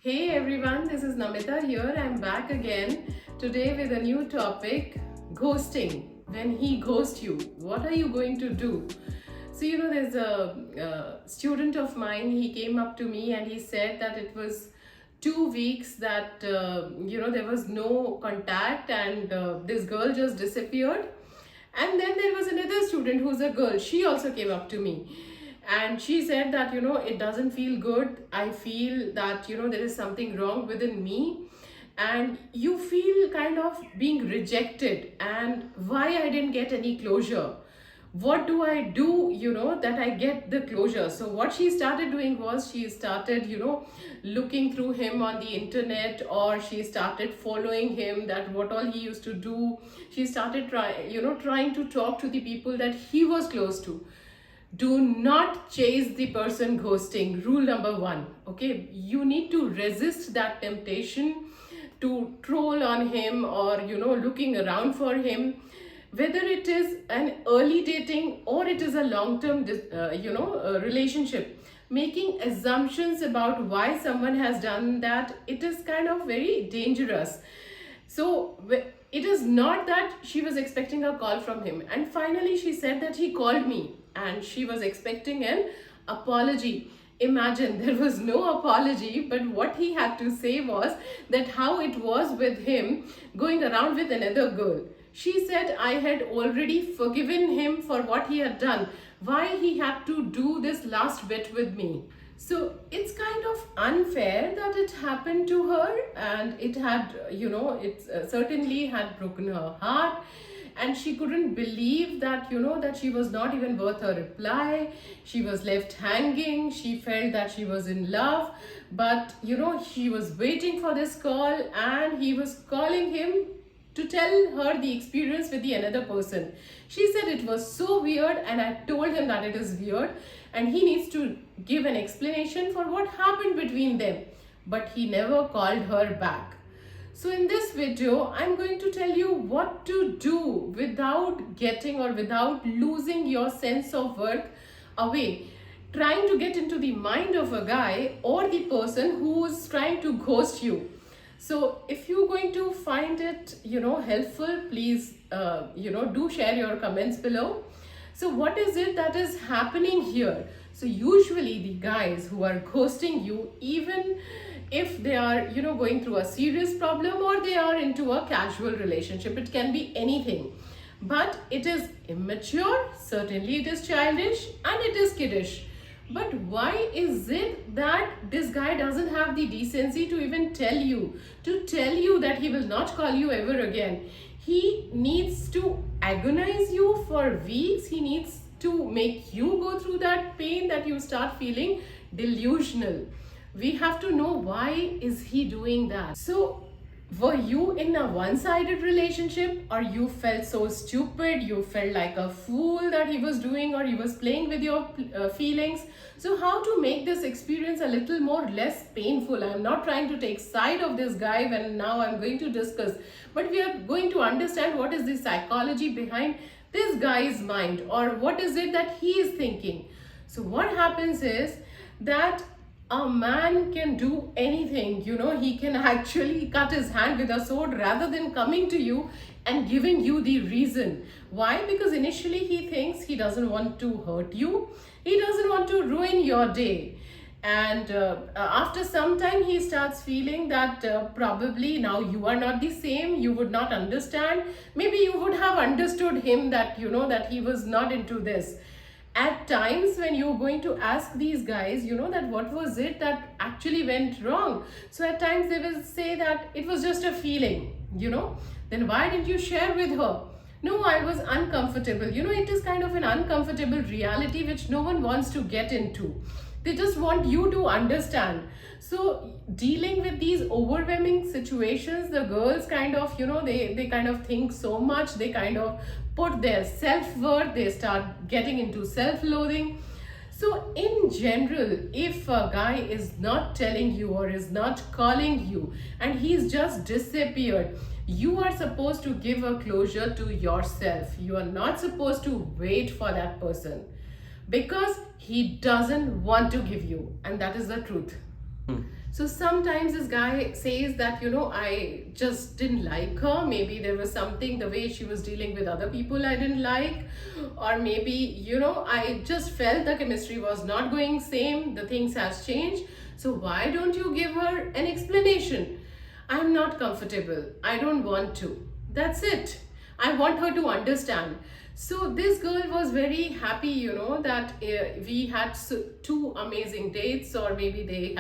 Hey everyone, this is Namita here. I'm back again today with a new topic, ghosting. When he ghosts you, what are you going to do? So, there's a student of mine, he came up to me and he said that it was 2 weeks that, there was no contact and this girl just disappeared. And then there was another student who's a girl, she also came up to me and she said that it doesn't feel good. I feel that there is something wrong within me and you feel kind of being rejected and why I didn't get any closure. What do I do, that I get the closure? So what she started doing was she started, looking through him on the internet, or she started following him, that what all he used to do. She started trying to talk to the people that he was close to. Do not chase the person ghosting. Rule number one. Okay, you need to resist that temptation to troll on him or looking around for him, whether it is an early dating or it is a long-term relationship. Making assumptions about why someone has done that, it is kind of very dangerous. So it is not that she was expecting a call from him, and finally she said that he called me and she was expecting an apology. Imagine, there was no apology, but what he had to say was that how it was with him going around with another girl. She said I had already forgiven him for what he had done. Why he had to do this last bit with me? So it's kind of unfair that it happened to her, and it had, it certainly had broken her heart, and she couldn't believe that, that she was not even worth a reply. She was left hanging. She felt that she was in love, but, she was waiting for this call and he was calling him to tell her the experience with the another person. She said it was so weird, and I told him that it is weird and he needs to give an explanation for what happened between them, but he never called her back. So in this video, I'm going to tell you what to do without getting or without losing your sense of worth away, trying to get into the mind of a guy or the person who's trying to ghost you. So if you're going to find it, helpful, please, do share your comments below. So what is it that is happening here? So usually the guys who are ghosting you, even if they are, going through a serious problem or they are into a casual relationship, it can be anything. But it is immature, certainly it is childish, and it is kiddish. But why is it that this guy doesn't have the decency to even tell you that he will not call you ever again? He needs to agonize you for weeks. He needs to make you go through that pain that you start feeling delusional. We have to know why is he doing that. So were you in a one-sided relationship, or you felt so stupid, you felt like a fool that he was doing, or he was playing with your feelings? So how to make this experience a little more less painful? I'm not trying to take side of this guy when now I'm going to discuss, but we are going to understand what is the psychology behind this guy's mind, or what is it that he is thinking. So what happens is that a man can do anything, he can actually cut his hand with a sword rather than coming to you and giving you the reason. Why? Because initially he thinks he doesn't want to hurt you, he doesn't want to ruin your day. And after some time he starts feeling that probably now you are not the same, you would not understand. Maybe you would have understood him that, that he was not into this. At times when you're going to ask these guys, that what was it that actually went wrong? So at times they will say that it was just a feeling, then why didn't you share with her? No, I was uncomfortable. It is kind of an uncomfortable reality which no one wants to get into. They just want you to understand. So dealing with these overwhelming situations, the girls kind of, they kind of think so much, they kind of put their self-worth, they start getting into self-loathing. So in general, if a guy is not telling you or is not calling you and he's just disappeared, you are supposed to give a closure to yourself. You are not supposed to wait for that person, because he doesn't want to give you, and that is the truth. So sometimes this guy says that, I just didn't like her. Maybe there was something, the way she was dealing with other people, I didn't like. Or maybe, I just felt the chemistry was not going same, the things has changed. So why don't you give her an explanation? I'm not comfortable. I don't want to. That's it. I want her to understand. So this girl was very happy, that we had two amazing dates, or maybe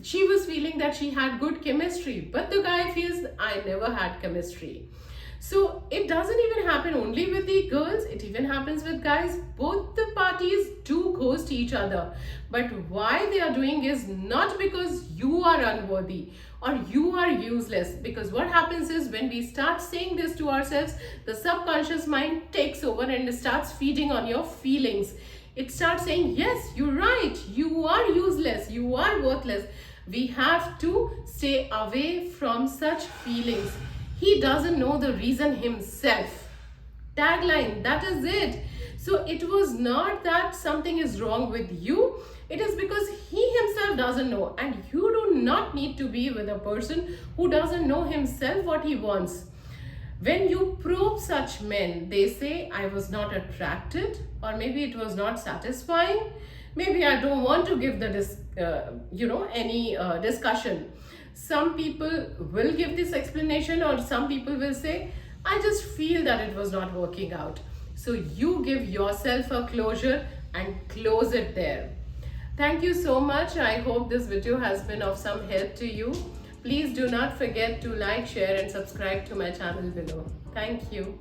she was feeling that she had good chemistry, but the guy feels I never had chemistry. So it doesn't even happen only with the girls, it even happens with guys. Both the parties do ghost each other. But why they are doing is not because you are unworthy or you are useless. Because what happens is, when we start saying this to ourselves, the subconscious mind takes over and starts feeding on your feelings. It starts saying, yes, you're right, you are useless, you are worthless. We have to stay away from such feelings. He doesn't know the reason himself. Tagline, that is it. So it was not that something is wrong with you. It is because he himself doesn't know. And you do not need to be with a person who doesn't know himself what he wants. When you probe such men, they say, I was not attracted, or maybe it was not satisfying. Maybe I don't want to give any discussion. Some people will give this explanation, or some people will say, I just feel that it was not working out. So you give yourself a closure and close it there. Thank you so much. I hope this video has been of some help to you. Please do not forget to like, share and subscribe to my channel below. Thank you.